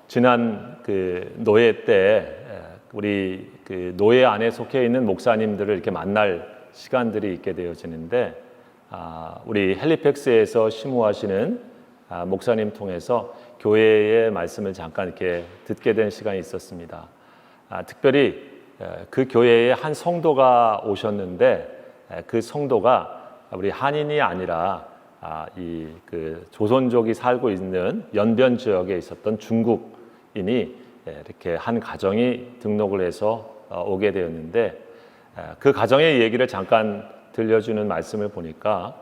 지난 그 노예 때 우리 그 노예 안에 속해 있는 목사님들을 이렇게 만날 시간들이 있게 되어지는데, 우리 헬리팩스에서 심우하시는 목사님 통해서 교회의 말씀을 잠깐 이렇게 듣게 된 시간이 있었습니다. 특별히 그 교회에 한 성도가 오셨는데, 그 성도가 우리 한인이 아니라 이 그 조선족이 살고 있는 연변 지역에 있었던 중국인이 이렇게 한 가정이 등록을 해서 오게 되었는데, 그 가정의 얘기를 잠깐 들려주는 말씀을 보니까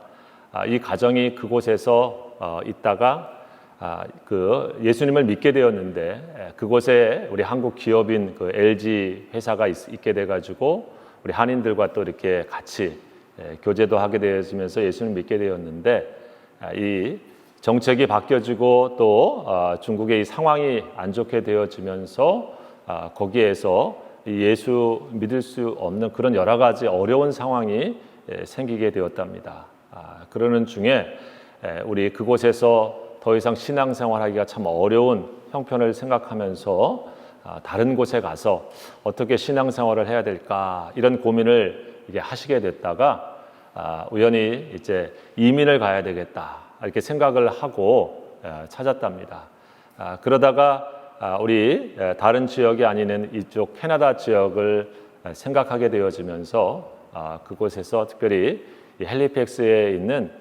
이 가정이 그곳에서 있다가 그 예수님을 믿게 되었는데, 그곳에 우리 한국 기업인 그 LG 회사가 있게 돼가지고 우리 한인들과 또 이렇게 같이 교제도 하게 되어지면서 예수님을 믿게 되었는데, 이 정책이 바뀌어지고 또 중국의 이 상황이 안 좋게 되어지면서 거기에서 예수 믿을 수 없는 그런 여러 가지 어려운 상황이 생기게 되었답니다. 그러는 중에 우리 그곳에서 더 이상 신앙생활하기가 참 어려운 형편을 생각하면서 다른 곳에 가서 어떻게 신앙생활을 해야 될까, 이런 고민을 이게 하시게 됐다가 우연히 이제 이민을 가야 되겠다 이렇게 생각을 하고 찾았답니다. 그러다가 우리 다른 지역이 아닌 이쪽 캐나다 지역을 생각하게 되어지면서 그곳에서 특별히 헬리팩스에 있는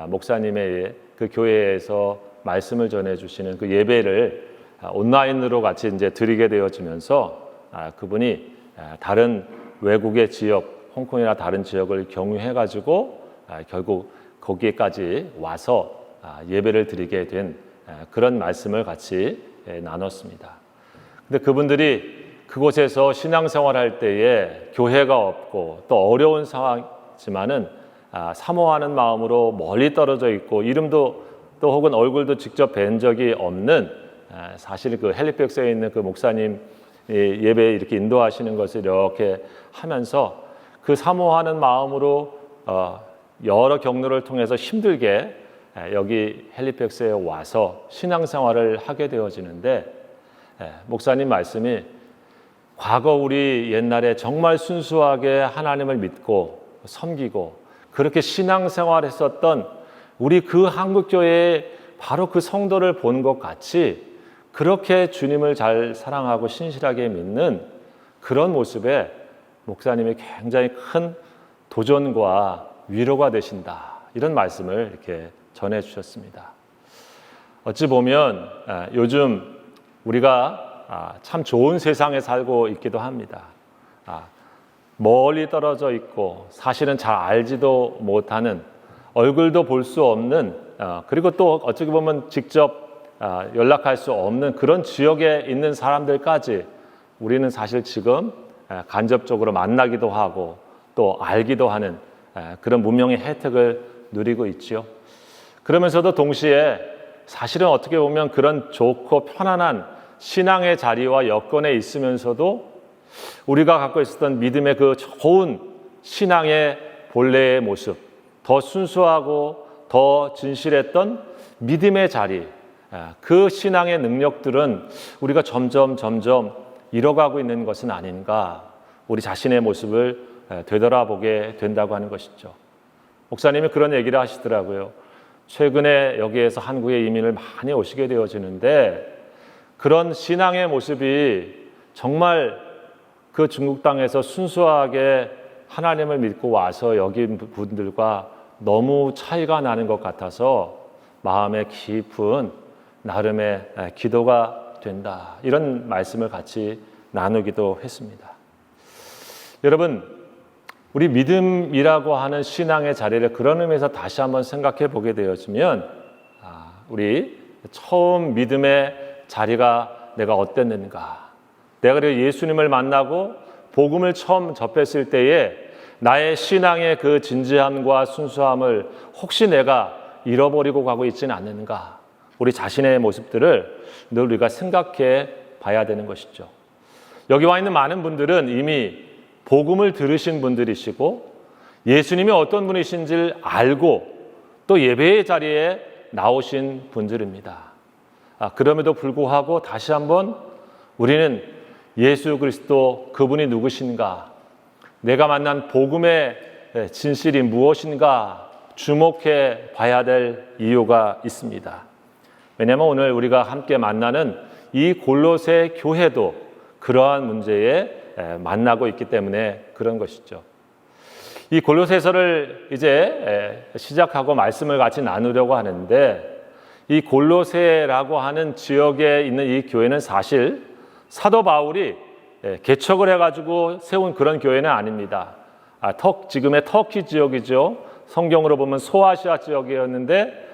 목사님의 그 교회에서 말씀을 전해주시는 그 예배를 온라인으로 같이 이제 드리게 되어지면서 그분이 다른 외국의 지역, 홍콩이나 다른 지역을 경유해가지고 결국 거기에까지 와서 예배를 드리게 된 그런 말씀을 같이 나눴습니다. 근데 그분들이 그곳에서 신앙생활할 때에 교회가 없고 또 어려운 상황이지만은 사모하는 마음으로 멀리 떨어져 있고 이름도 또 혹은 얼굴도 직접 뵌 적이 없는, 사실 그 헬리팩스에 있는 그 목사님 예배에 이렇게 인도하시는 것을 이렇게 하면서 그 사모하는 마음으로 여러 경로를 통해서 힘들게 여기 헬리팩스에 와서 신앙생활을 하게 되어지는데, 목사님 말씀이 과거 우리 옛날에 정말 순수하게 하나님을 믿고 섬기고 그렇게 신앙생활했었던 우리 그 한국교회의 바로 그 성도를 본 것 같이 그렇게 주님을 잘 사랑하고 신실하게 믿는 그런 모습에 목사님이 굉장히 큰 도전과 위로가 되신다, 이런 말씀을 이렇게 전해주셨습니다. 어찌 보면 요즘 우리가 참 좋은 세상에 살고 있기도 합니다. 멀리 떨어져 있고 사실은 잘 알지도 못하는, 얼굴도 볼 수 없는, 그리고 또 어떻게 보면 직접 연락할 수 없는 그런 지역에 있는 사람들까지 우리는 사실 지금 간접적으로 만나기도 하고 또 알기도 하는 그런 문명의 혜택을 누리고 있지요. 그러면서도 동시에 사실은 어떻게 보면 그런 좋고 편안한 신앙의 자리와 여건에 있으면서도 우리가 갖고 있었던 믿음의 그 좋은 신앙의 본래의 모습, 더 순수하고 더 진실했던 믿음의 자리, 그 신앙의 능력들은 우리가 점점 잃어가고 있는 것은 아닌가, 우리 자신의 모습을 되돌아보게 된다고 하는 것이죠. 목사님이 그런 얘기를 하시더라고요. 최근에 여기에서 한국에 이민을 많이 오시게 되어지는데, 그런 신앙의 모습이 정말 그 중국 땅에서 순수하게 하나님을 믿고 와서 여기 분들과 너무 차이가 나는 것 같아서 마음에 깊은 나름의 기도가 된다, 이런 말씀을 같이 나누기도 했습니다. 여러분, 우리 믿음이라고 하는 신앙의 자리를 그런 의미에서 다시 한번 생각해 보게 되어지면, 우리 처음 믿음의 자리가 내가 어땠는가, 내가 예수님을 만나고 복음을 처음 접했을 때에 나의 신앙의 그 진지함과 순수함을 혹시 내가 잃어버리고 가고 있지는 않는가, 우리 자신의 모습들을 늘 우리가 생각해 봐야 되는 것이죠. 여기 와 있는 많은 분들은 이미 복음을 들으신 분들이시고 예수님이 어떤 분이신지를 알고 또 예배의 자리에 나오신 분들입니다. 그럼에도 불구하고 다시 한번 우리는 예수 그리스도 그분이 누구신가, 내가 만난 복음의 진실이 무엇인가 주목해 봐야 될 이유가 있습니다. 왜냐하면 오늘 우리가 함께 만나는 이 골로새 교회도 그러한 문제에 만나고 있기 때문에 그런 것이죠. 이 골로새서를 이제 시작하고 말씀을 같이 나누려고 하는데, 이 골로새라고 하는 지역에 있는 이 교회는 사실 사도 바울이 개척을 해가지고 세운 그런 교회는 아닙니다. 지금의 터키 지역이죠. 성경으로 보면 소아시아 지역이었는데,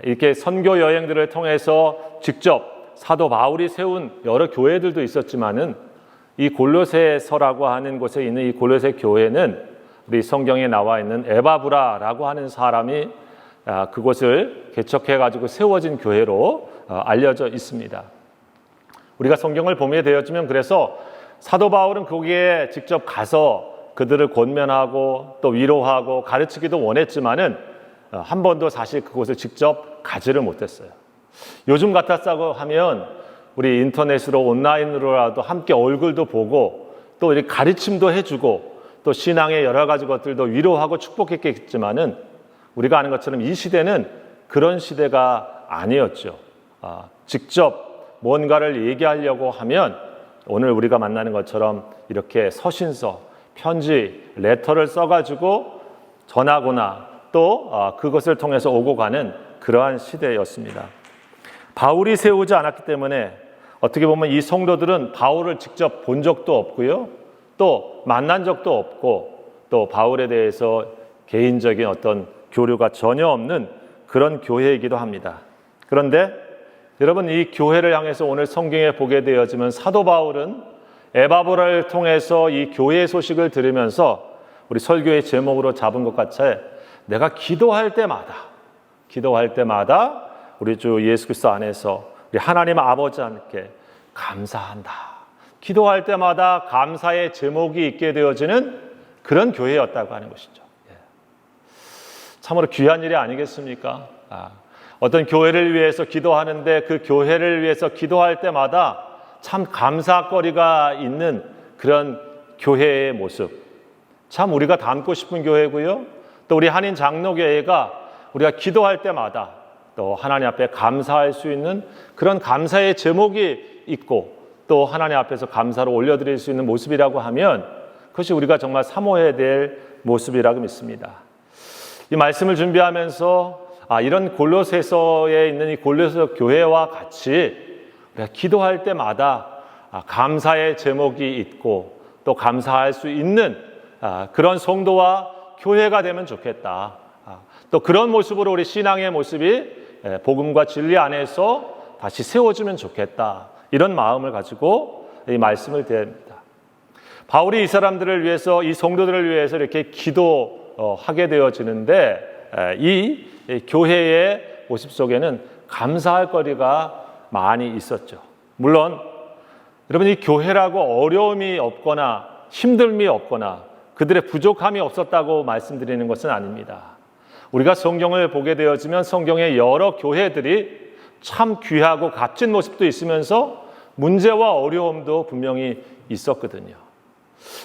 이렇게 선교 여행들을 통해서 직접 사도 바울이 세운 여러 교회들도 있었지만은 이 골로새서라고 하는 곳에 있는 이 골로새 교회는 우리 성경에 나와 있는 에바브라라고 하는 사람이 그곳을 개척해가지고 세워진 교회로 알려져 있습니다. 우리가 성경을 보게 되었지만 그래서 사도 바울은 거기에 직접 가서 그들을 권면하고 또 위로하고 가르치기도 원했지만은 한 번도 사실 그곳을 직접 가지를 못했어요. 요즘 같았다고 하면 우리 인터넷으로 온라인으로라도 함께 얼굴도 보고 또 이렇게 가르침도 해주고 또 신앙의 여러 가지 것들도 위로하고 축복했겠지만은 우리가 아는 것처럼 이 시대는 그런 시대가 아니었죠. 직접 뭔가를 얘기하려고 하면 오늘 우리가 만나는 것처럼 이렇게 서신서, 편지, 레터를 써가지고 전하거나 또 그것을 통해서 오고 가는 그러한 시대였습니다. 바울이 세우지 않았기 때문에 어떻게 보면 이 성도들은 바울을 직접 본 적도 없고요, 또 만난 적도 없고, 또 바울에 대해서 개인적인 어떤 교류가 전혀 없는 그런 교회이기도 합니다. 그런데 여러분, 이 교회를 향해서 오늘 성경에 보게 되어지면 사도 바울은 에바브라를 통해서 이 교회의 소식을 들으면서 우리 설교의 제목으로 잡은 것 같이 내가 기도할 때마다 우리 주 예수 그리스도 안에서 우리 하나님 아버지께 감사한다. 기도할 때마다 감사의 제목이 있게 되어지는 그런 교회였다고 하는 것이죠. 참으로 귀한 일이 아니겠습니까? 어떤 교회를 위해서 기도하는데 그 교회를 위해서 기도할 때마다 참 감사거리가 있는 그런 교회의 모습, 참 우리가 닮고 싶은 교회고요. 또 우리 한인 장로교회가 우리가 기도할 때마다 또 하나님 앞에 감사할 수 있는 그런 감사의 제목이 있고 또 하나님 앞에서 감사를 올려드릴 수 있는 모습이라고 하면 그것이 우리가 정말 사모해야 될 모습이라고 믿습니다. 이 말씀을 준비하면서 이런 골로새서에 있는 이 골로새 교회와 같이 우리가 기도할 때마다 감사의 제목이 있고 또 감사할 수 있는 그런 성도와 교회가 되면 좋겠다. 또 그런 모습으로 우리 신앙의 모습이 복음과 진리 안에서 다시 세워지면 좋겠다. 이런 마음을 가지고 이 말씀을 드립니다. 바울이 이 사람들을 위해서, 이 성도들을 위해서 이렇게 기도하게 되어지는데 이 교회의 모습 속에는 감사할 거리가 많이 있었죠. 물론 여러분, 이 교회라고 어려움이 없거나 힘듦이 없거나 그들의 부족함이 없었다고 말씀드리는 것은 아닙니다. 우리가 성경을 보게 되어지면 성경의 여러 교회들이 참 귀하고 값진 모습도 있으면서 문제와 어려움도 분명히 있었거든요.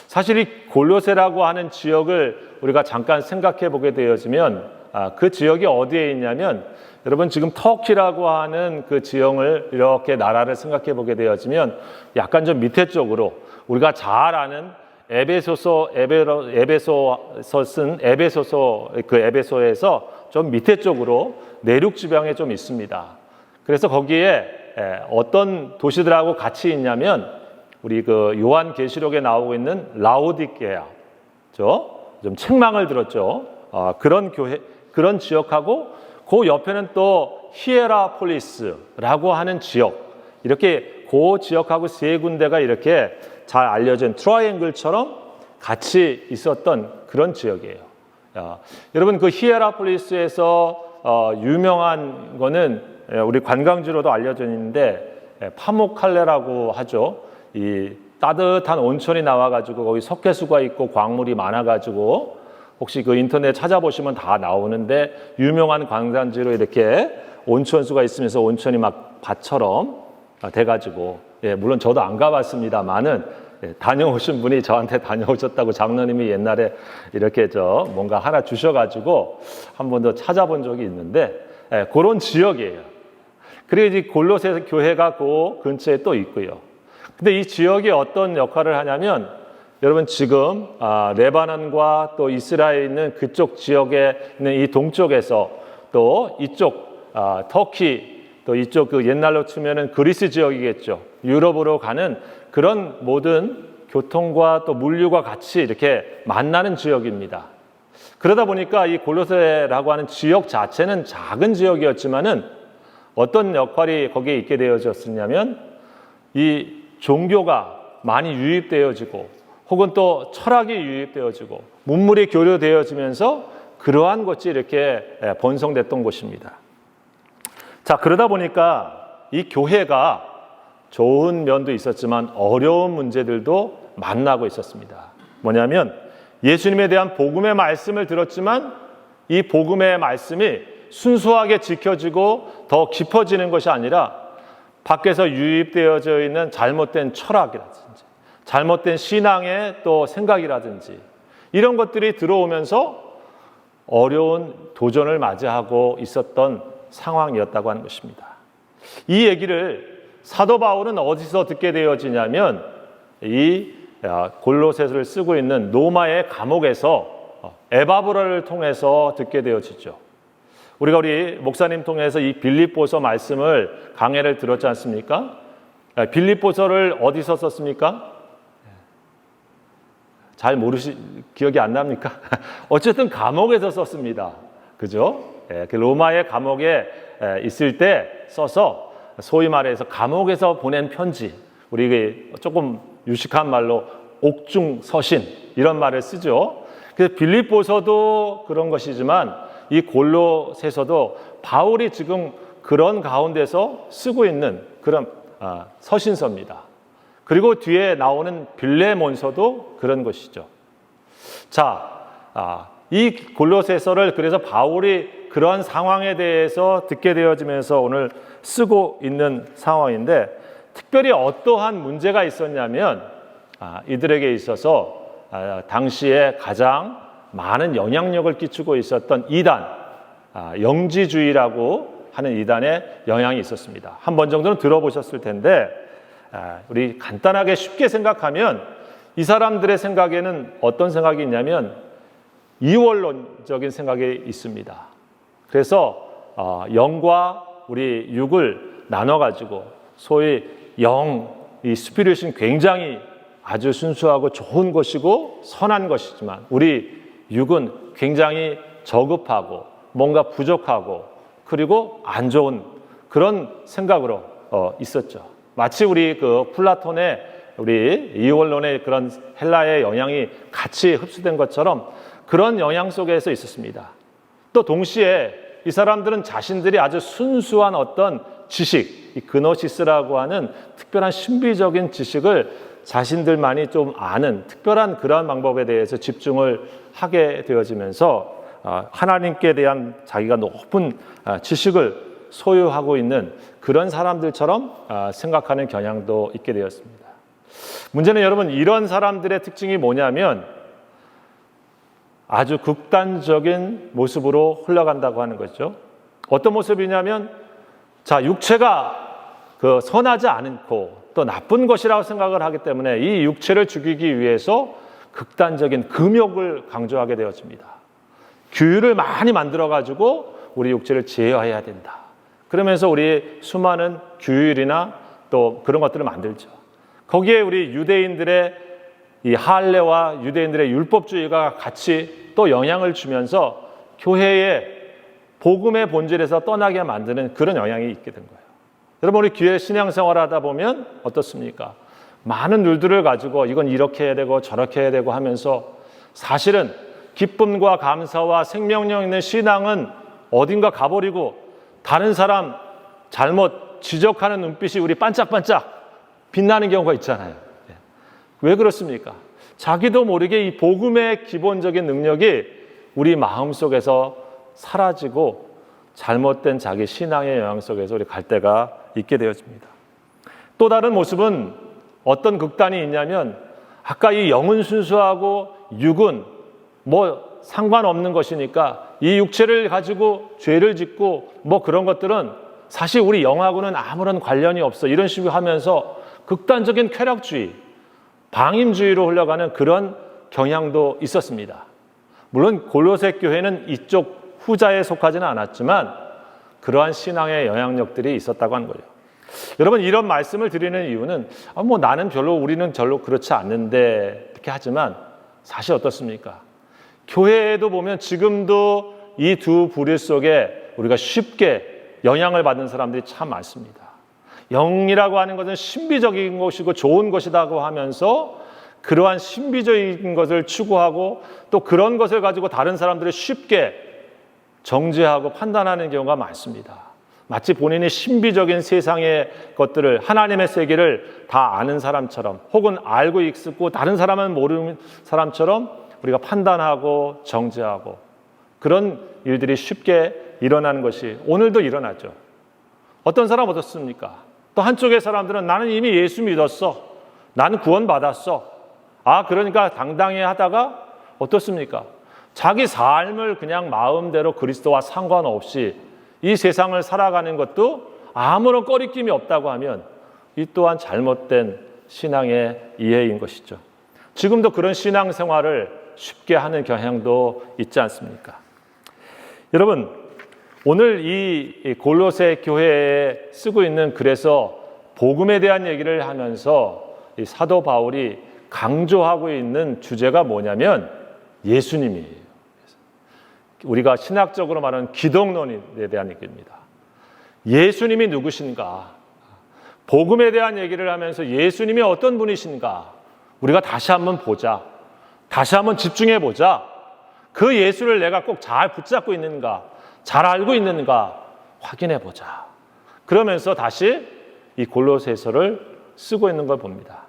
사실 이 골로새라고 하는 지역을 우리가 잠깐 생각해 보게 되어지면 그 지역이 어디에 있냐면, 여러분 지금 터키라고 하는 그 지형을 이렇게 나라를 생각해 보게 되어지면 약간 좀 밑에 쪽으로 우리가 잘 아는 에베소서 쓴 에베소에서 좀 밑에 쪽으로 내륙 지방에 좀 있습니다. 그래서 거기에 어떤 도시들하고 같이 있냐면 우리 그 요한계시록에 나오고 있는 라오디게아, 좀 책망을 들었죠. 그런 교회, 그런 지역하고 그 옆에는 또 히에라폴리스라고 하는 지역, 이렇게 그 지역하고 세 군데가 이렇게 잘 알려진 트라이앵글처럼 같이 있었던 그런 지역이에요. 여러분 그 히에라폴리스에서 유명한 거는 우리 관광지로도 알려져 있는데 파묵칼레라고 하죠. 이 따뜻한 온천이 나와가지고 거기 석회수가 있고 광물이 많아가지고 혹시 그 인터넷 찾아보시면 다 나오는데 유명한 관광지로 이렇게 온천수가 있으면서 온천이 막 밭처럼 돼가지고, 물론 저도 안 가봤습니다만은 다녀오신 분이 저한테 다녀오셨다고 장로님이 옛날에 이렇게 뭔가 하나 주셔가지고 한 번 더 찾아본 적이 있는데, 그런 지역이에요. 그리고 이제 골로새 교회가 그 근처에 또 있고요. 근데 이 지역이 어떤 역할을 하냐면, 여러분 지금 레바논과 또 이스라엘에 있는 그쪽 지역에 있는 이 동쪽에서 또 이쪽 터키, 또 이쪽 그 옛날로 치면은 그리스 지역이겠죠. 유럽으로 가는 그런 모든 교통과 또 물류가 같이 이렇게 만나는 지역입니다. 그러다 보니까 이 골로새라고 하는 지역 자체는 작은 지역이었지만은 어떤 역할이 거기에 있게 되어졌었냐면, 이 종교가 많이 유입되어지고 혹은 또 철학이 유입되어지고 문물이 교류되어지면서 그러한 것이 이렇게 번성됐던 곳입니다. 자, 그러다 보니까 이 교회가 좋은 면도 있었지만 어려운 문제들도 만나고 있었습니다. 뭐냐면, 예수님에 대한 복음의 말씀을 들었지만 이 복음의 말씀이 순수하게 지켜지고 더 깊어지는 것이 아니라 밖에서 유입되어져 있는 잘못된 철학이라든지 잘못된 신앙의 또 생각이라든지 이런 것들이 들어오면서 어려운 도전을 맞이하고 있었던 상황이었다고 하는 것입니다. 이 얘기를 사도 바울은 어디서 듣게 되어지냐면, 이 골로새서를 쓰고 있는 로마의 감옥에서 에바브라를 통해서 듣게 되어지죠. 우리 목사님 통해서 이 빌립보서 말씀을 강해를 들었지 않습니까? 빌립보서를 어디서 썼습니까? 잘 기억이 안 납니까? 어쨌든 감옥에서 썼습니다. 그죠? 그 로마의 감옥에 있을 때 써서, 소위 말해서 감옥에서 보낸 편지, 우리 조금 유식한 말로 옥중서신 이런 말을 쓰죠. 그래서 빌립보서도 그런 것이지만 이 골로새서도 바울이 지금 그런 가운데서 쓰고 있는 그런 서신서입니다. 그리고 뒤에 나오는 빌레몬서도 그런 것이죠. 자, 이 골로새서를 그래서 바울이 그런 상황에 대해서 듣게 되어지면서 오늘 쓰고 있는 상황인데, 특별히 어떠한 문제가 있었냐면, 이들에게 있어서 당시에 가장 많은 영향력을 끼치고 있었던 이단, 영지주의라고 하는 이단의 영향이 있었습니다. 한 번 정도는 들어보셨을 텐데, 우리 간단하게 쉽게 생각하면 이 사람들의 생각에는 어떤 생각이 있냐면 이원론적인 생각이 있습니다. 그래서 영과 우리 육을 나눠가지고 소위 이 스피릿은 굉장히 아주 순수하고 좋은 것이고 선한 것이지만 우리 육은 굉장히 저급하고 뭔가 부족하고 그리고 안 좋은 그런 생각으로 있었죠. 마치 우리 플라톤의 우리 이원론의 그런 헬라의 영향이 같이 흡수된 것처럼 그런 영향 속에서 있었습니다. 또 동시에 이 사람들은 자신들이 아주 순수한 어떤 지식, 이 그노시스라고 하는 특별한 신비적인 지식을 자신들만이 좀 아는 특별한 그러한 방법에 대해서 집중을 하게 되어지면서 하나님께 대한 자기가 높은 지식을 소유하고 있는 그런 사람들처럼 생각하는 경향도 있게 되었습니다. 문제는 여러분, 이런 사람들의 특징이 뭐냐면 아주 극단적인 모습으로 흘러간다고 하는 거죠. 어떤 모습이냐면, 육체가 선하지 않고 또 나쁜 것이라고 생각을 하기 때문에 이 육체를 죽이기 위해서 극단적인 금욕을 강조하게 되어집니다. 규율을 많이 만들어가지고 우리 육체를 제어해야 된다. 그러면서 우리 수많은 규율이나 또 그런 것들을 만들죠. 거기에 우리 유대인들의 이 할례와 유대인들의 율법주의가 같이 또 영향을 주면서 교회의 복음의 본질에서 떠나게 만드는 그런 영향이 있게 된 거예요. 여러분, 우리 교회 신앙생활 하다 보면 어떻습니까? 많은 룰들을 가지고 이건 이렇게 해야 되고 저렇게 해야 되고 하면서 사실은 기쁨과 감사와 생명력 있는 신앙은 어딘가 가버리고 다른 사람 잘못 지적하는 눈빛이 우리 반짝반짝 빛나는 경우가 있잖아요. 왜 그렇습니까? 자기도 모르게 이 복음의 기본적인 능력이 우리 마음속에서 사라지고 잘못된 자기 신앙의 영향 속에서 우리 갈 때가 있게 되어집니다. 또 다른 모습은 어떤 극단이 있냐면 아까 이 영은 순수하고 육은 뭐 상관없는 것이니까 이 육체를 가지고 죄를 짓고 뭐 그런 것들은 사실 우리 영하고는 아무런 관련이 없어, 이런 식으로 하면서 극단적인 쾌락주의, 방임주의로 흘러가는 그런 경향도 있었습니다. 물론 골로새 교회는 이쪽 후자에 속하지는 않았지만 그러한 신앙의 영향력들이 있었다고 하는 거예요. 여러분, 이런 말씀을 드리는 이유는 뭐 나는 우리는 별로 그렇지 않는데 이렇게 하지만 사실 어떻습니까? 교회에도 보면 지금도 이 두 부류 속에 우리가 쉽게 영향을 받는 사람들이 참 많습니다. 영이라고 하는 것은 신비적인 것이고 좋은 것이라고 하면서 그러한 신비적인 것을 추구하고 또 그런 것을 가지고 다른 사람들을 쉽게 정죄하고 판단하는 경우가 많습니다. 마치 본인이 신비적인 세상의 것들을, 하나님의 세계를 다 아는 사람처럼, 혹은 알고 있고 다른 사람은 모르는 사람처럼 우리가 판단하고 정죄하고 그런 일들이 쉽게 일어나는 것이 오늘도 일어나죠. 어떤 사람 어떻습니까? 또 한쪽의 사람들은 나는 이미 예수 믿었어, 나는 구원받았어, 그러니까 당당히 하다가 어떻습니까? 자기 삶을 그냥 마음대로 그리스도와 상관없이 이 세상을 살아가는 것도 아무런 꺼리낌이 없다고 하면 이 또한 잘못된 신앙의 이해인 것이죠. 지금도 그런 신앙생활을 쉽게 하는 경향도 있지 않습니까? 여러분, 오늘 이 골로새 교회에 쓰고 있는 글에서 복음에 대한 얘기를 하면서 이 사도 바울이 강조하고 있는 주제가 뭐냐면 예수님이에요. 우리가 신학적으로 말하는 기독론에 대한 얘기입니다. 예수님이 누구신가? 복음에 대한 얘기를 하면서 예수님이 어떤 분이신가? 우리가 다시 한번 보자. 다시 한번 집중해 보자. 그 예수를 내가 꼭 잘 붙잡고 있는가? 잘 알고 있는가? 확인해 보자. 그러면서 다시 이 골로새서를 쓰고 있는 걸 봅니다.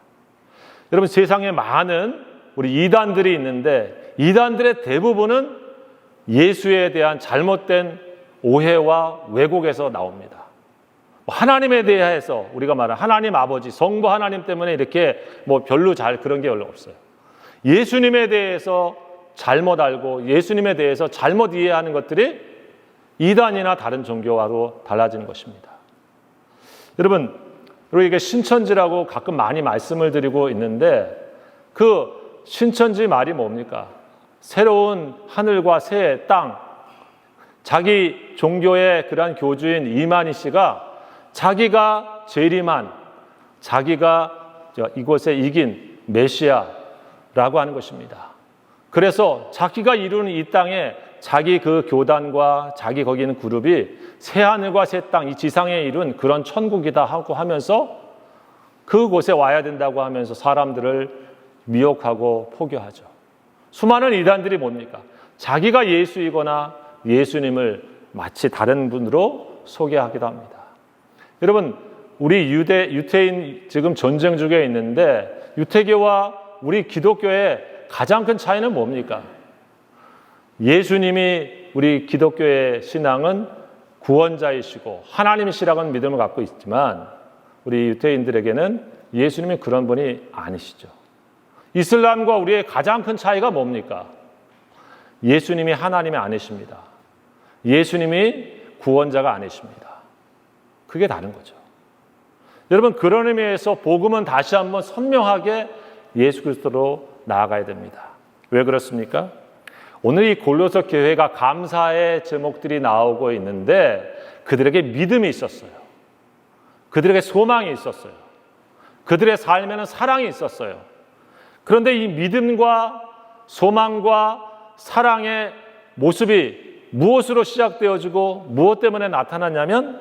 여러분, 세상에 많은 우리 이단들이 있는데 이단들의 대부분은 예수에 대한 잘못된 오해와 왜곡에서 나옵니다. 하나님에 대해서 우리가 말하는 하나님 아버지, 성부 하나님 때문에 이렇게 별로 그런 게 별로 없어요. 예수님에 대해서 잘못 알고 예수님에 대해서 잘못 이해하는 것들이 이단이나 다른 종교와도 달라지는 것입니다. 여러분, 우리에게 신천지라고 가끔 많이 말씀을 드리고 있는데 그 신천지 말이 뭡니까? 새로운 하늘과 새 땅, 자기 종교의 그러한 교주인 이만희 씨가 자기가 재림한, 자기가 이곳에 이긴 메시아라고 하는 것입니다. 그래서 자기가 이루는 이 땅에 자기 그 교단과 자기 거기 있는 그룹이 새 하늘과 새 땅, 이 지상에 이룬 그런 천국이다 하고 하면서 그곳에 와야 된다고 하면서 사람들을 미혹하고 포교하죠. 수많은 이단들이 뭡니까? 자기가 예수이거나 예수님을 마치 다른 분으로 소개하기도 합니다. 여러분, 우리 유태인 지금 전쟁 중에 있는데 유태교와 우리 기독교의 가장 큰 차이는 뭡니까? 예수님이 우리 기독교의 신앙은 구원자이시고 하나님이시라는 믿음을 갖고 있지만 우리 유태인들에게는 예수님이 그런 분이 아니시죠. 이슬람과 우리의 가장 큰 차이가 뭡니까? 예수님이 하나님이 아니십니다. 예수님이 구원자가 아니십니다. 그게 다른 거죠. 여러분, 그런 의미에서 복음은 다시 한번 선명하게 예수 그리스도로 나아가야 됩니다. 왜 그렇습니까? 오늘 이 골로새 교회가 감사의 제목들이 나오고 있는데 그들에게 믿음이 있었어요. 그들에게 소망이 있었어요. 그들의 삶에는 사랑이 있었어요. 그런데 이 믿음과 소망과 사랑의 모습이 무엇으로 시작되어지고 무엇 때문에 나타났냐면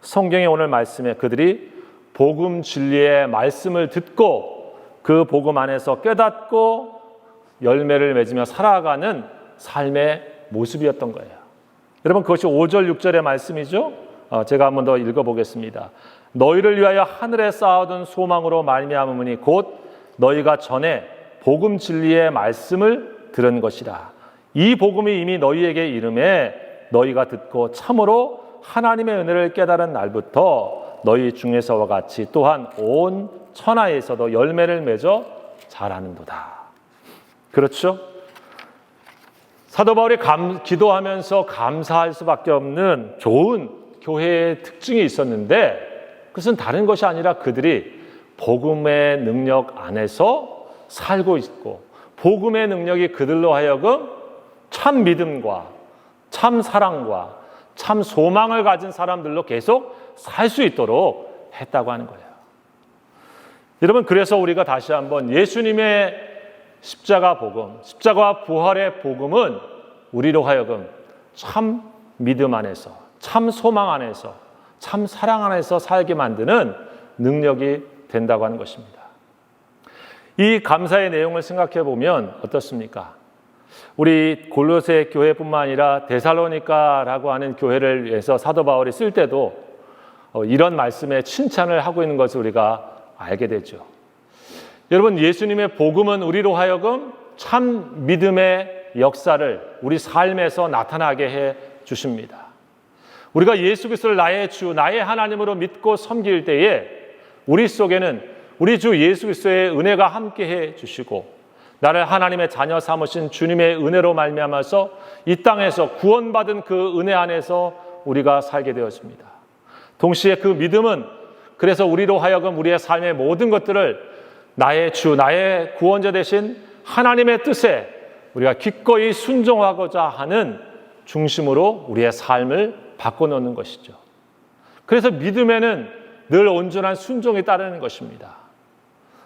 성경의 오늘 말씀에 그들이 복음 진리의 말씀을 듣고 그 복음 안에서 깨닫고 열매를 맺으며 살아가는 삶의 모습이었던 거예요. 여러분, 그것이 5절 6절의 말씀이죠. 제가 한번 더 읽어보겠습니다. 너희를 위하여 하늘에 쌓아둔 소망으로 말미암으니 곧 너희가 전에 복음 진리의 말씀을 들은 것이라. 이 복음이 이미 너희에게 이름에 너희가 듣고 참으로 하나님의 은혜를 깨달은 날부터 너희 중에서와 같이 또한 온 천하에서도 열매를 맺어 자라는도다. 그렇죠? 사도 바울이 기도하면서 감사할 수밖에 없는 좋은 교회의 특징이 있었는데, 그것은 다른 것이 아니라 그들이 복음의 능력 안에서 살고 있고, 복음의 능력이 그들로 하여금 참 믿음과 참 사랑과 참 소망을 가진 사람들로 계속 살 수 있도록 했다고 하는 거예요. 여러분, 그래서 우리가 다시 한번 예수님의 십자가 복음, 십자가와 부활의 복음은 우리로 하여금 참 믿음 안에서, 참 소망 안에서, 참 사랑 안에서 살게 만드는 능력이 된다고 하는 것입니다. 이 감사의 내용을 생각해 보면 어떻습니까? 우리 골로새 교회뿐만 아니라 데살로니가라고 하는 교회를 위해서 사도 바울이 쓸 때도 이런 말씀에 칭찬을 하고 있는 것을 우리가 알게 되죠. 여러분, 예수님의 복음은 우리로 하여금 참 믿음의 역사를 우리 삶에서 나타나게 해 주십니다. 우리가 예수 그리스도를 나의 주, 나의 하나님으로 믿고 섬길 때에 우리 속에는 우리 주 예수 그리스도의 은혜가 함께해 주시고, 나를 하나님의 자녀 삼으신 주님의 은혜로 말미암아서 이 땅에서 구원받은 그 은혜 안에서 우리가 살게 되었습니다. 동시에 그 믿음은 그래서 우리로 하여금 우리의 삶의 모든 것들을 나의 주, 나의 구원자 되신 하나님의 뜻에 우리가 기꺼이 순종하고자 하는 중심으로 우리의 삶을 바꿔놓는 것이죠. 그래서 믿음에는 늘 온전한 순종이 따르는 것입니다.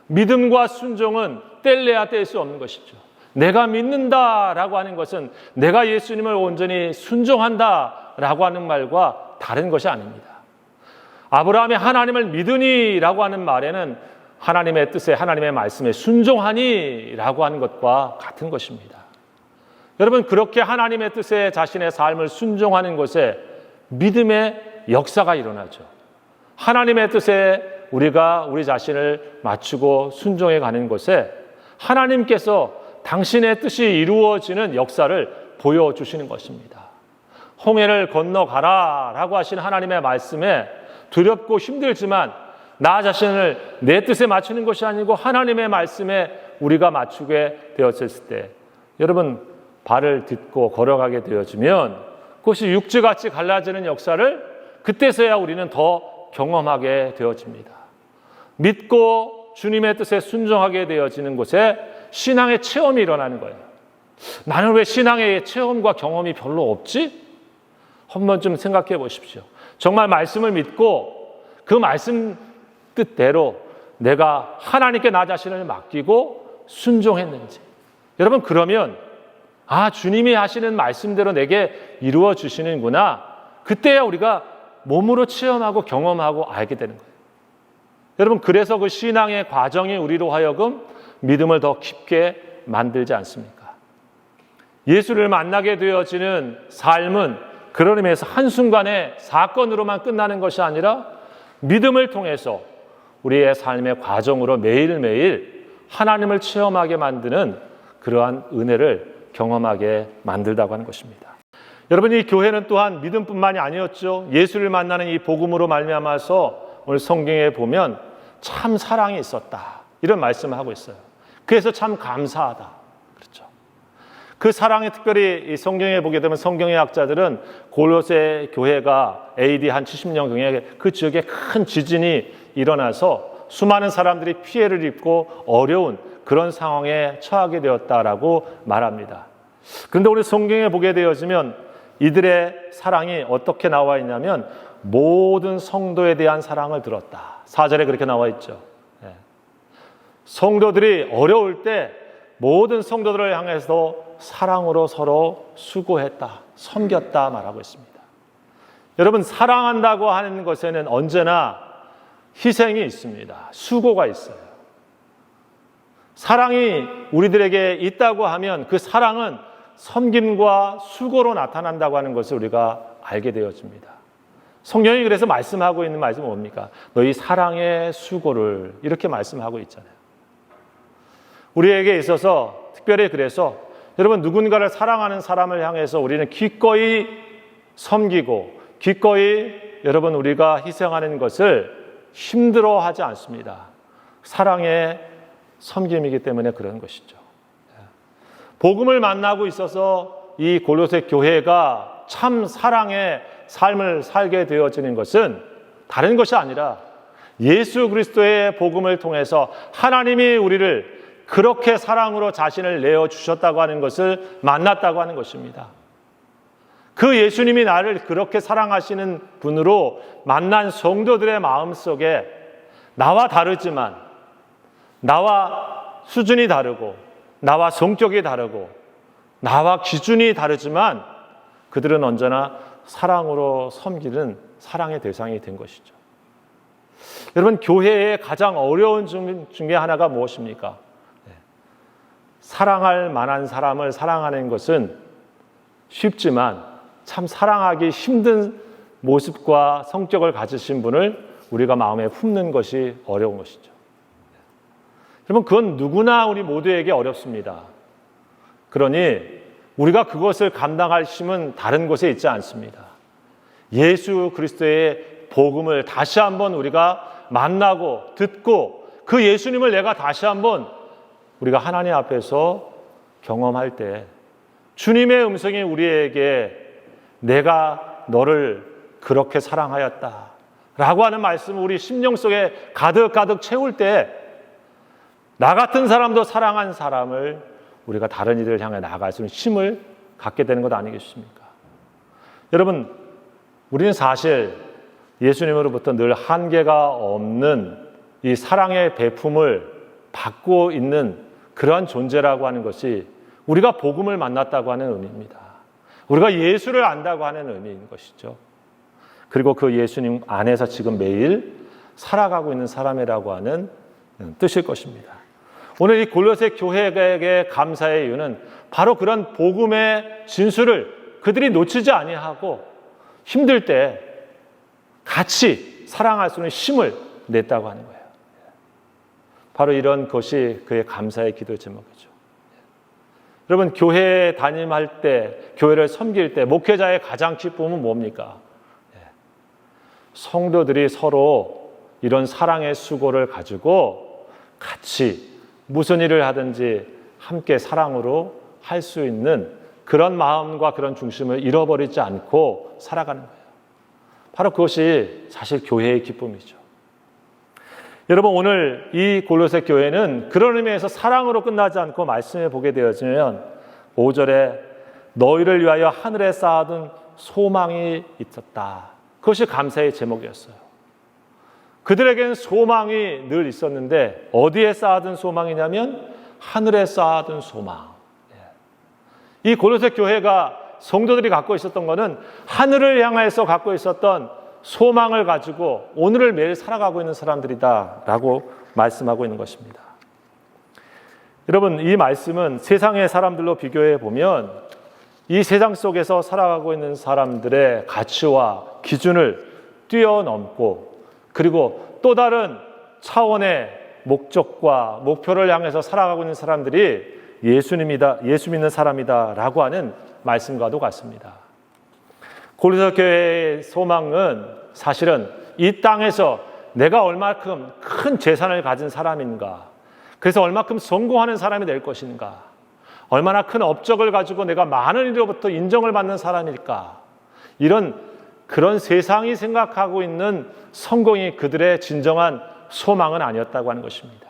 믿음과 순종은 뗄래야 뗄 수 없는 것이죠. 내가 믿는다라고 하는 것은 내가 예수님을 온전히 순종한다라고 하는 말과 다른 것이 아닙니다. 아브라함이 하나님을 믿으니라고 하는 말에는 하나님의 뜻에, 하나님의 말씀에 순종하니라고 하는 것과 같은 것입니다. 여러분, 그렇게 하나님의 뜻에 자신의 삶을 순종하는 것에 믿음의 역사가 일어나죠. 하나님의 뜻에 우리가 우리 자신을 맞추고 순종해 가는 것에 하나님께서 당신의 뜻이 이루어지는 역사를 보여주시는 것입니다. 홍해를 건너가라 라고 하신 하나님의 말씀에 두렵고 힘들지만 나 자신을 내 뜻에 맞추는 것이 아니고 하나님의 말씀에 우리가 맞추게 되었을 때, 여러분, 발을 딛고 걸어가게 되어지면 그것이 육지같이 갈라지는 역사를 그때서야 우리는 더 경험하게 되어집니다. 믿고 주님의 뜻에 순종하게 되어지는 곳에 신앙의 체험이 일어나는 거예요. 나는 왜 신앙의 체험과 경험이 별로 없지? 한번 좀 생각해 보십시오. 정말 말씀을 믿고 그 말씀 뜻대로 내가 하나님께 나 자신을 맡기고 순종했는지. 여러분, 그러면 주님이 하시는 말씀대로 내게 이루어 주시는구나. 그때야 우리가 몸으로 체험하고 경험하고 알게 되는 거예요. 여러분, 그래서 그 신앙의 과정이 우리로 하여금 믿음을 더 깊게 만들지 않습니까? 예수를 만나게 되어지는 삶은 그런 의미에서 한순간의 사건으로만 끝나는 것이 아니라 믿음을 통해서 우리의 삶의 과정으로 매일매일 하나님을 체험하게 만드는 그러한 은혜를 경험하게 만들다고 하는 것입니다. 여러분, 이 교회는 또한 믿음뿐만이 아니었죠. 예수를 만나는 이 복음으로 말미암아서 오늘 성경에 보면 참 사랑이 있었다, 이런 말씀을 하고 있어요. 그래서 참 감사하다. 그렇죠. 그 사랑이 특별히 이 성경에 보게 되면 성경의 학자들은 골로새 교회가 AD 한 70년경에 그 지역에 큰 지진이 일어나서 수많은 사람들이 피해를 입고 어려운 그런 상황에 처하게 되었다라고 말합니다. 그런데 오늘 성경에 보게 되어지면 이들의 사랑이 어떻게 나와 있냐면 모든 성도에 대한 사랑을 들었다. 4절에 그렇게 나와 있죠. 성도들이 어려울 때 모든 성도들을 향해서 사랑으로 서로 수고했다, 섬겼다 말하고 있습니다. 여러분, 사랑한다고 하는 것에는 언제나 희생이 있습니다. 수고가 있어요. 사랑이 우리들에게 있다고 하면 그 사랑은 섬김과 수고로 나타난다고 하는 것을 우리가 알게 되어집니다. 성경이 그래서 말씀하고 있는 말씀은 뭡니까? 너희 사랑의 수고를, 이렇게 말씀하고 있잖아요. 우리에게 있어서 특별히 그래서 여러분, 누군가를 사랑하는 사람을 향해서 우리는 기꺼이 섬기고 기꺼이 여러분 우리가 희생하는 것을 힘들어하지 않습니다. 사랑의 섬김이기 때문에 그런 것이죠. 복음을 만나고 있어서 이 골로새 교회가 참 사랑의 삶을 살게 되어지는 것은 다른 것이 아니라 예수 그리스도의 복음을 통해서 하나님이 우리를 그렇게 사랑으로 자신을 내어주셨다고 하는 것을 만났다고 하는 것입니다. 그 예수님이 나를 그렇게 사랑하시는 분으로 만난 성도들의 마음속에 나와 다르지만, 나와 수준이 다르고, 나와 성격이 다르고, 나와 기준이 다르지만 그들은 언제나 사랑으로 섬기는 사랑의 대상이 된 것이죠. 여러분, 교회의 가장 어려운 중에 하나가 무엇입니까? 사랑할 만한 사람을 사랑하는 것은 쉽지만 참 사랑하기 힘든 모습과 성격을 가지신 분을 우리가 마음에 품는 것이 어려운 것이죠. 여러분, 그건 누구나 우리 모두에게 어렵습니다. 그러니 우리가 그것을 감당할 힘은 다른 곳에 있지 않습니다. 예수 그리스도의 복음을 다시 한번 우리가 만나고 듣고 그 예수님을 내가 다시 한번 우리가 하나님 앞에서 경험할 때 주님의 음성이 우리에게 내가 너를 그렇게 사랑하였다 라고 하는 말씀을 우리 심령 속에 가득 채울 때 나 같은 사람도 사랑한 사람을 우리가 다른 이들을 향해 나아갈 수 있는 힘을 갖게 되는 것 아니겠습니까? 여러분, 우리는 사실 예수님으로부터 늘 한계가 없는 이 사랑의 배품을 받고 있는 그러한 존재라고 하는 것이 우리가 복음을 만났다고 하는 의미입니다. 우리가 예수를 안다고 하는 의미인 것이죠. 그리고 그 예수님 안에서 지금 매일 살아가고 있는 사람이라고 하는 뜻일 것입니다. 오늘 이 골로새 교회에게 감사의 이유는 바로 그런 복음의 진수를 그들이 놓치지 아니하고 힘들 때 같이 사랑할 수 있는 힘을 냈다고 하는 거예요. 바로 이런 것이 그의 감사의 기도 제목이죠. 여러분, 교회에 담임할 때, 교회를 섬길 때 목회자의 가장 기쁨은 뭡니까? 성도들이 서로 이런 사랑의 수고를 가지고 같이 무슨 일을 하든지 함께 사랑으로 할 수 있는 그런 마음과 그런 중심을 잃어버리지 않고 살아가는 거예요. 바로 그것이 사실 교회의 기쁨이죠. 여러분, 오늘 이 골로새 교회는 그런 의미에서 사랑으로 끝나지 않고 말씀해 보게 되어지면 5절에 너희를 위하여 하늘에 쌓아둔 소망이 있었다. 그것이 감사의 제목이었어요. 그들에게는 소망이 늘 있었는데 어디에 쌓아둔 소망이냐면 하늘에 쌓아둔 소망. 이 골로새 교회가 성도들이 갖고 있었던 것은 하늘을 향해서 갖고 있었던 소망을 가지고 오늘을 매일 살아가고 있는 사람들이다라고 말씀하고 있는 것입니다. 여러분, 이 말씀은 세상의 사람들로 비교해 보면 이 세상 속에서 살아가고 있는 사람들의 가치와 기준을 뛰어넘고 그리고 또 다른 차원의 목적과 목표를 향해서 살아가고 있는 사람들이 예수님이다, 예수 믿는 사람이다라고 하는 말씀과도 같습니다. 골로새 교회의 소망은 사실은 이 땅에서 내가 얼마큼 큰 재산을 가진 사람인가, 그래서 얼마큼 성공하는 사람이 될 것인가, 얼마나 큰 업적을 가지고 내가 많은 이로부터 인정을 받는 사람일까, 그런 세상이 생각하고 있는 성공이 그들의 진정한 소망은 아니었다고 하는 것입니다.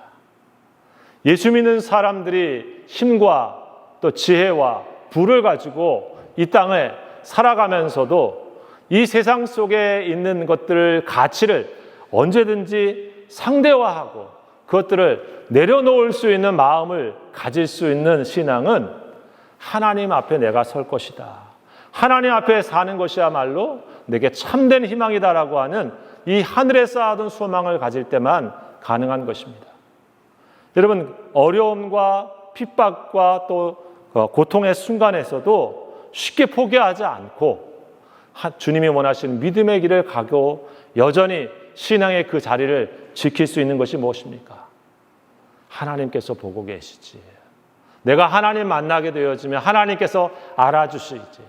예수 믿는 사람들이 힘과 또 지혜와 부를 가지고 이 땅에 살아가면서도 이 세상 속에 있는 것들을 가치를 언제든지 상대화하고 그것들을 내려놓을 수 있는 마음을 가질 수 있는 신앙은 하나님 앞에 내가 설 것이다, 하나님 앞에 사는 것이야말로 내게 참된 희망이다라고 하는 이 하늘에 쌓아둔 소망을 가질 때만 가능한 것입니다. 여러분, 어려움과 핍박과 또 고통의 순간에서도 쉽게 포기하지 않고 주님이 원하시는 믿음의 길을 가고 여전히 신앙의 그 자리를 지킬 수 있는 것이 무엇입니까? 하나님께서 보고 계시지. 내가 하나님 만나게 되어지면 하나님께서 알아주시지.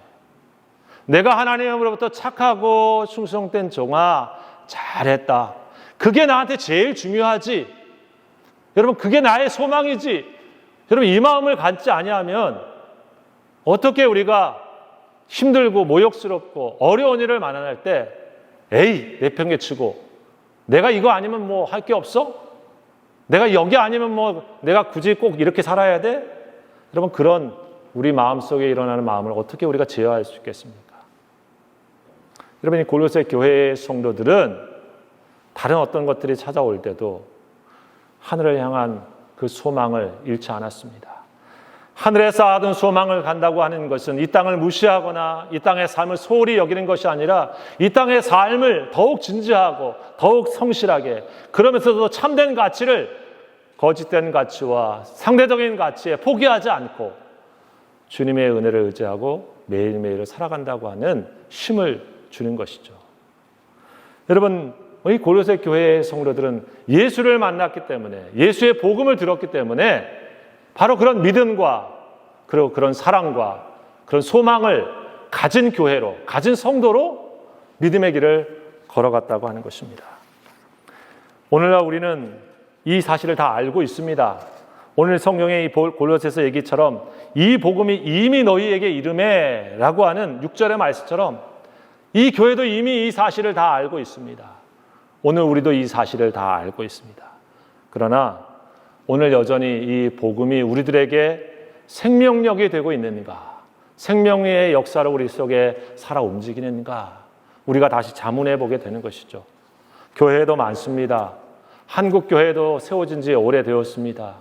내가 하나님으로부터 착하고 충성된 종아, 잘했다. 그게 나한테 제일 중요하지. 여러분, 그게 나의 소망이지. 여러분, 이 마음을 갖지 아니하면 어떻게 우리가 힘들고 모욕스럽고 어려운 일을 만날 때 에이, 내팽개치고 내가 이거 아니면 뭐 할 게 없어? 내가 여기 아니면 뭐 내가 굳이 꼭 이렇게 살아야 돼? 여러분, 그런 우리 마음속에 일어나는 마음을 어떻게 우리가 제어할 수 있겠습니까? 여러분, 이 골로새 교회의 성도들은 다른 어떤 것들이 찾아올 때도 하늘을 향한 그 소망을 잃지 않았습니다. 하늘에 쌓아둔 소망을 간다고 하는 것은 이 땅을 무시하거나 이 땅의 삶을 소홀히 여기는 것이 아니라 이 땅의 삶을 더욱 진지하고 더욱 성실하게, 그러면서도 참된 가치를 거짓된 가치와 상대적인 가치에 포기하지 않고 주님의 은혜를 의지하고 매일매일을 살아간다고 하는 힘을 주는 것이죠. 여러분, 이 골로새 교회의 성도들은 예수를 만났기 때문에, 예수의 복음을 들었기 때문에 바로 그런 믿음과 그리고 그런 사랑과 그런 소망을 가진 교회로, 가진 성도로 믿음의 길을 걸어갔다고 하는 것입니다. 오늘날 우리는 이 사실을 다 알고 있습니다. 오늘 성경의 이 골로새서 얘기처럼 이 복음이 이미 너희에게 이르매 라고 하는 6절의 말씀처럼 이 교회도 이미 이 사실을 다 알고 있습니다. 오늘 우리도 이 사실을 다 알고 있습니다. 그러나 오늘 여전히 이 복음이 우리들에게 생명력이 되고 있는가? 생명의 역사를 우리 속에 살아 움직이는가? 우리가 다시 자문해 보게 되는 것이죠. 교회도 많습니다. 한국 교회도 세워진 지 오래되었습니다.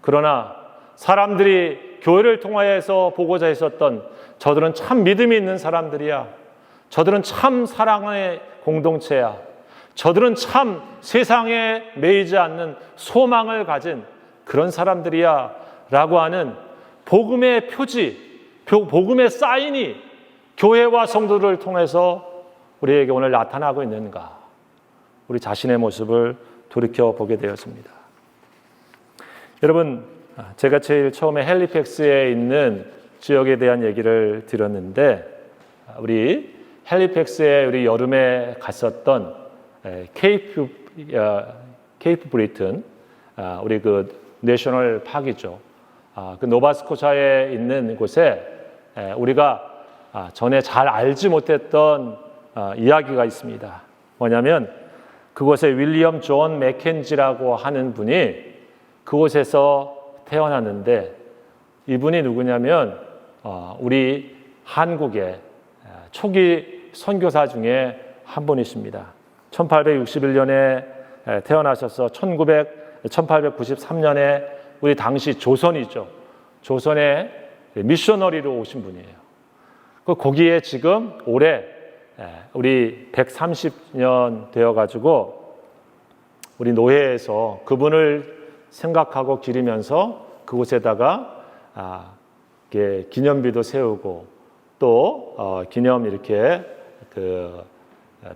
그러나 사람들이 교회를 통하여서 보고자 했었던 저들은 참 믿음이 있는 사람들이야. 저들은 참 사랑의 공동체야. 저들은 참 세상에 매이지 않는 소망을 가진 그런 사람들이야 라고 하는 복음의 표지, 복음의 사인이 교회와 성도들을 통해서 우리에게 오늘 나타나고 있는가? 우리 자신의 모습을 돌이켜보게 되었습니다. 여러분, 제가 제일 처음에 헬리팩스에 있는 지역에 대한 얘기를 들었는데, 우리 헬리팩스에 우리 여름에 갔었던 케이프 브리튼, 우리 그 내셔널 파크이죠. 그 노바스코샤에 있는 곳에 우리가 전에 잘 알지 못했던 이야기가 있습니다. 뭐냐면 그곳에 윌리엄 존 맥켄지라고 하는 분이 그곳에서 태어났는데, 이분이 누구냐면 우리 한국의 초기 선교사 중에 한 분이십니다. 1861년에 태어나셔서 1893년에 우리 당시 조선이죠. 조선의 미셔너리로 오신 분이에요. 거기에 지금 올해 우리 130년 되어가지고 우리 노회에서 그분을 생각하고 기리면서 그곳에다가 기념비도 세우고 또 기념 이렇게 그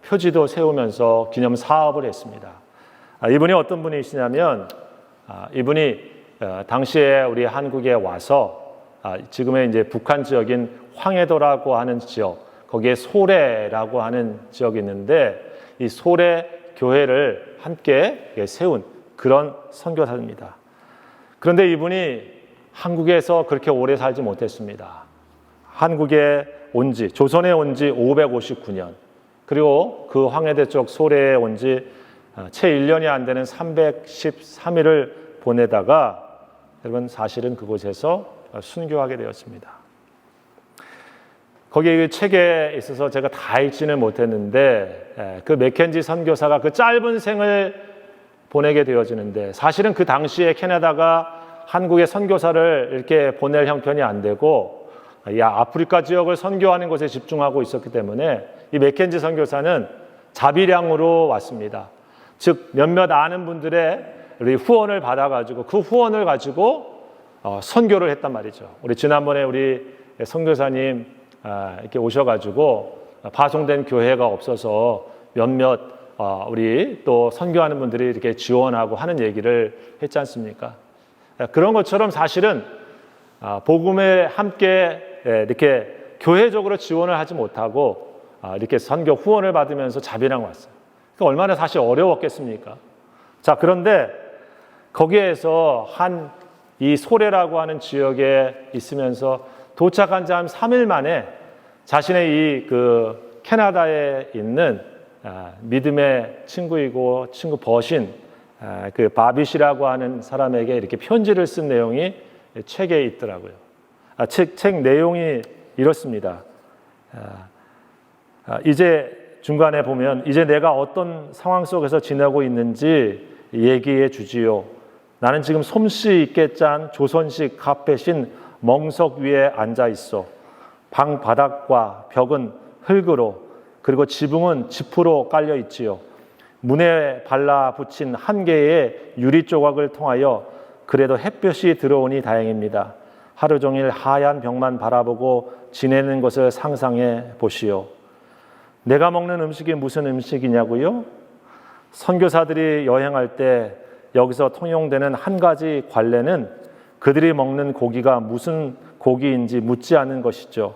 표지도 세우면서 기념 사업을 했습니다. 이분이 어떤 분이시냐면 이분이 당시에 우리 한국에 와서 지금의 이제 북한 지역인 황해도라고 하는 지역, 거기에 소래라고 하는 지역이 있는데 이 소래 교회를 함께 세운 그런 선교사입니다. 그런데 이분이 한국에서 그렇게 오래 살지 못했습니다. 한국에 온 지, 조선에 온 지 559년, 그리고 그 황해대 쪽 소래에 온 지 채 1년이 안 되는 313일을 보내다가 여러분 사실은 그곳에서 순교하게 되었습니다. 거기 책에 있어서 제가 다 읽지는 못했는데 그 맥켄지 선교사가 그 짧은 생을 보내게 되어지는데, 사실은 그 당시에 캐나다가 한국의 선교사를 이렇게 보낼 형편이 안 되고 아프리카 지역을 선교하는 것에 집중하고 있었기 때문에 이 맥켄지 선교사는 자비량으로 왔습니다. 즉 몇몇 아는 분들의 우리 후원을 받아가지고 그 후원을 가지고 선교를 했단 말이죠. 우리 지난번에 우리 선교사님 이렇게 오셔가지고 파송된 교회가 없어서 몇몇 우리 또 선교하는 분들이 이렇게 지원하고 하는 얘기를 했지 않습니까? 그런 것처럼 사실은 복음에 함께 이렇게 교회적으로 지원을 하지 못하고 이렇게 선교 후원을 받으면서 자비랑 왔어요. 그러니까 얼마나 사실 어려웠겠습니까? 자, 그런데 거기에서 이 소래라고 하는 지역에 있으면서 도착한 지 한 3일 만에 자신의 캐나다에 있는 믿음의 친구이고 친구 버신 그 바빗이라고 하는 사람에게 이렇게 편지를 쓴 내용이 책에 있더라고요. 책 내용이 이렇습니다. 이제 중간에 보면 이제 내가 어떤 상황 속에서 지내고 있는지 얘기해 주지요. 나는 지금 솜씨 있게 짠 조선식 카펫인 멍석 위에 앉아 있어. 방 바닥과 벽은 흙으로 그리고 지붕은 지프로 깔려 있지요. 문에 발라 붙인 한 개의 유리 조각을 통하여 그래도 햇볕이 들어오니 다행입니다. 하루 종일 하얀 벽만 바라보고 지내는 것을 상상해 보시오. 내가 먹는 음식이 무슨 음식이냐고요? 선교사들이 여행할 때 여기서 통용되는 한 가지 관례는 그들이 먹는 고기가 무슨 고기인지 묻지 않는 것이죠.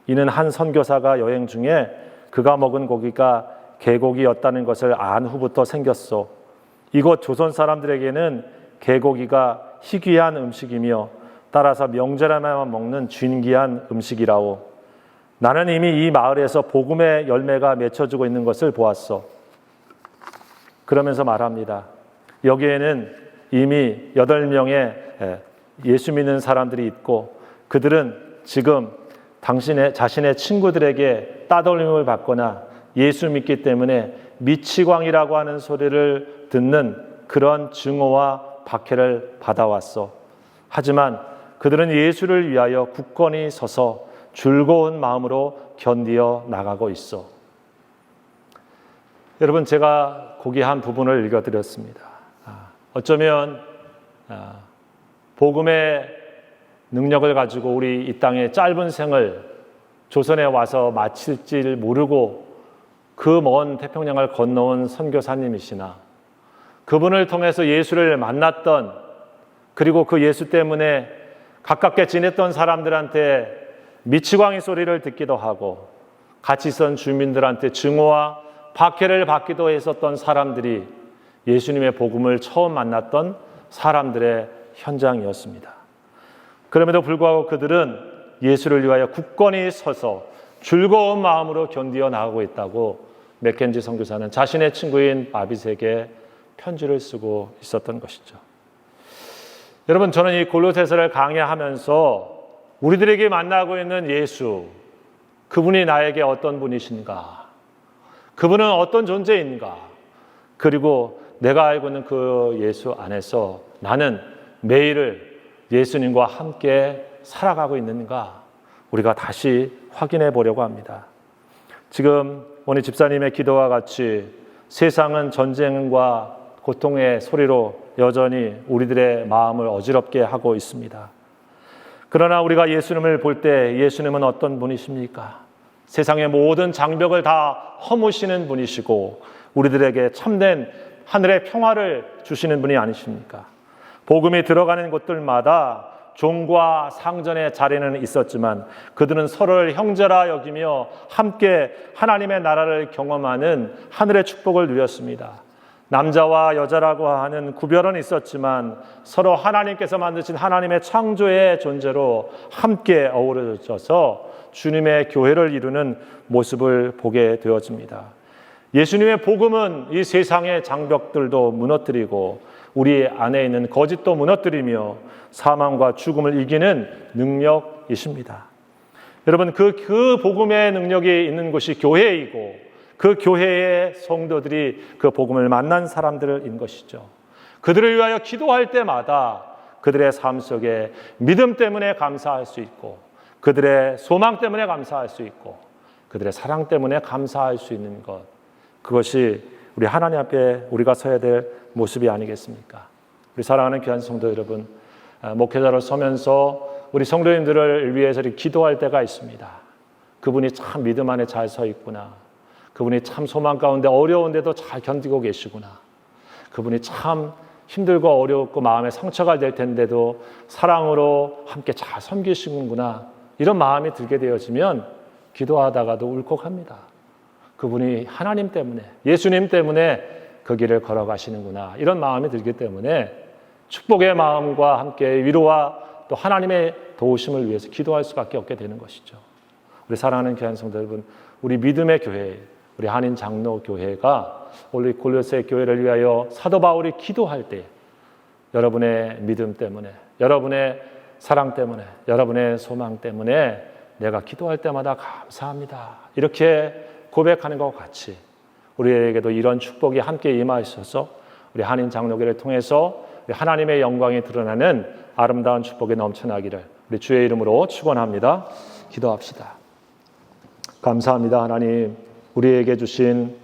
이는 한 선교사가 여행 중에 그가 먹은 고기가 개고기였다는 것을 안 후부터 생겼소. 이곳 조선 사람들에게는 개고기가 희귀한 음식이며 따라서 명절에만 먹는 쥔귀한 음식이라오. 나는 이미 이 마을에서 복음의 열매가 맺혀지고 있는 것을 보았어. 그러면서 말합니다. 여기에는 이미 8명의 예수 믿는 사람들이 있고 그들은 지금 자신의 친구들에게 따돌림을 받거나 예수 믿기 때문에 미치광이라고 하는 소리를 듣는 그런 증오와 박해를 받아왔어. 하지만 그들은 예수를 위하여 굳건히 서서 즐거운 마음으로 견디어 나가고 있어. 여러분, 제가 거기 한 부분을 읽어드렸습니다. 어쩌면 복음의 능력을 가지고 우리 이 땅의 짧은 생을 조선에 와서 마칠 줄 모르고 그 먼 태평양을 건너온 선교사님이시나 그분을 통해서 예수를 만났던, 그리고 그 예수 때문에 가깝게 지냈던 사람들한테 미치광이 소리를 듣기도 하고 같이 있던 주민들한테 증오와 박해를 받기도 했었던 사람들이 예수님의 복음을 처음 만났던 사람들의 현장이었습니다. 그럼에도 불구하고 그들은 예수를 위하여 굳건히 서서 즐거운 마음으로 견디어 나가고 있다고 맥켄지 선교사는 자신의 친구인 바빗에게 편지를 쓰고 있었던 것이죠. 여러분, 저는 이 골로새서를 강의하면서 우리들에게 만나고 있는 예수, 그분이 나에게 어떤 분이신가? 그분은 어떤 존재인가? 그리고 내가 알고 있는 그 예수 안에서 나는 매일을 예수님과 함께 살아가고 있는가? 우리가 다시 확인해 보려고 합니다. 지금 오늘 집사님의 기도와 같이 세상은 전쟁과 고통의 소리로 여전히 우리들의 마음을 어지럽게 하고 있습니다. 그러나 우리가 예수님을 볼 때 예수님은 어떤 분이십니까? 세상의 모든 장벽을 다 허무시는 분이시고 우리들에게 참된 하늘의 평화를 주시는 분이 아니십니까? 복음이 들어가는 곳들마다 종과 상전의 자리는 있었지만 그들은 서로를 형제라 여기며 함께 하나님의 나라를 경험하는 하늘의 축복을 누렸습니다. 남자와 여자라고 하는 구별은 있었지만 서로 하나님께서 만드신 하나님의 창조의 존재로 함께 어우러져서 주님의 교회를 이루는 모습을 보게 되어집니다. 예수님의 복음은 이 세상의 장벽들도 무너뜨리고 우리 안에 있는 거짓도 무너뜨리며 사망과 죽음을 이기는 능력이십니다. 여러분, 그 복음의 능력이 있는 곳이 교회이고 그 교회의 성도들이 그 복음을 만난 사람들인 것이죠. 그들을 위하여 기도할 때마다 그들의 삶 속에 믿음 때문에 감사할 수 있고 그들의 소망 때문에 감사할 수 있고 그들의 사랑 때문에 감사할 수 있는 것, 그것이 우리 하나님 앞에 우리가 서야 될 모습이 아니겠습니까? 우리 사랑하는 귀한 성도 여러분, 목회자로 서면서 우리 성도님들을 위해서 기도할 때가 있습니다. 그분이 참 믿음 안에 잘 서 있구나. 그분이 참 소망 가운데 어려운데도 잘 견디고 계시구나. 그분이 참 힘들고 어렵고 마음에 상처가 될 텐데도 사랑으로 함께 잘 섬기시는구나. 이런 마음이 들게 되어지면 기도하다가도 울컥합니다. 그분이 하나님 때문에, 예수님 때문에 그 길을 걸어가시는구나, 이런 마음이 들기 때문에 축복의 마음과 함께 위로와 또 하나님의 도우심을 위해서 기도할 수밖에 없게 되는 것이죠. 우리 사랑하는 교회 성도 여러분, 우리 믿음의 교회, 우리 한인 장로교회가 우리 골로새 교회를 위하여 사도 바울이 기도할 때 여러분의 믿음 때문에, 여러분의 사랑 때문에, 여러분의 소망 때문에 내가 기도할 때마다 감사합니다, 이렇게 고백하는 것과 같이 우리에게도 이런 축복이 함께 임하셔서 우리 한인 장로교회를 통해서 하나님의 영광이 드러나는 아름다운 축복이 넘쳐나기를 우리 주의 이름으로 축원합니다. 기도합시다. 감사합니다. 하나님, 우리에게 주신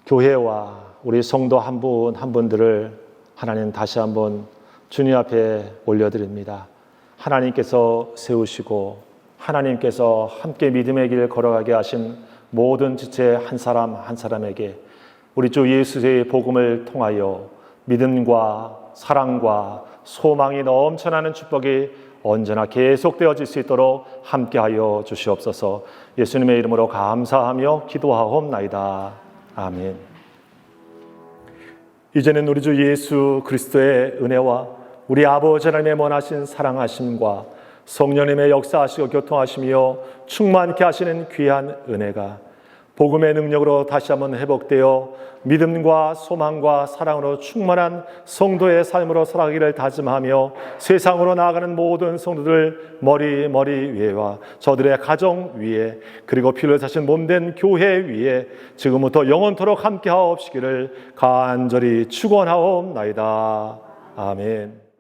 교회와 우리 성도 한 분 한 분들을 하나님 다시 한번 주님 앞에 올려드립니다. 하나님께서 세우시고 하나님께서 함께 믿음의 길을 걸어가게 하신 모든 지체 한 사람 한 사람에게 우리 주 예수의 복음을 통하여 믿음과 사랑과 소망이 넘쳐나는 축복이 언제나 계속되어질 수 있도록 함께하여 주시옵소서. 예수님의 이름으로 감사하며 기도하옵나이다. 아멘. 이제는 우리 주 예수 그리스도의 은혜와 우리 아버지 하나님의 원하신 사랑하심과 성령님의 역사하시고 교통하시며 충만케 하시는 귀한 은혜가 복음의 능력으로 다시 한번 회복되어 믿음과 소망과 사랑으로 충만한 성도의 삶으로 살아가기를 다짐하며 세상으로 나아가는 모든 성도들 머리 위에와 저들의 가정 위에 그리고 피를 사신 몸된 교회 위에 지금부터 영원토록 함께하옵시기를 간절히 축원하옵나이다. 아멘.